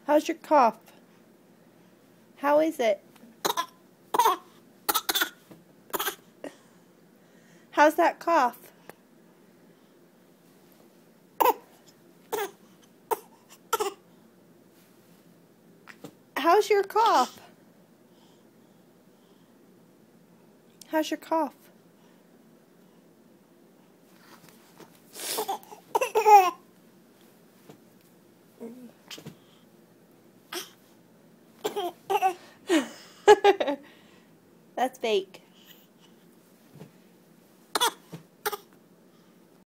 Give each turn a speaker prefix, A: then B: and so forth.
A: How's your cough? How is it? How's that cough? How's your cough? How's your cough? That's fake.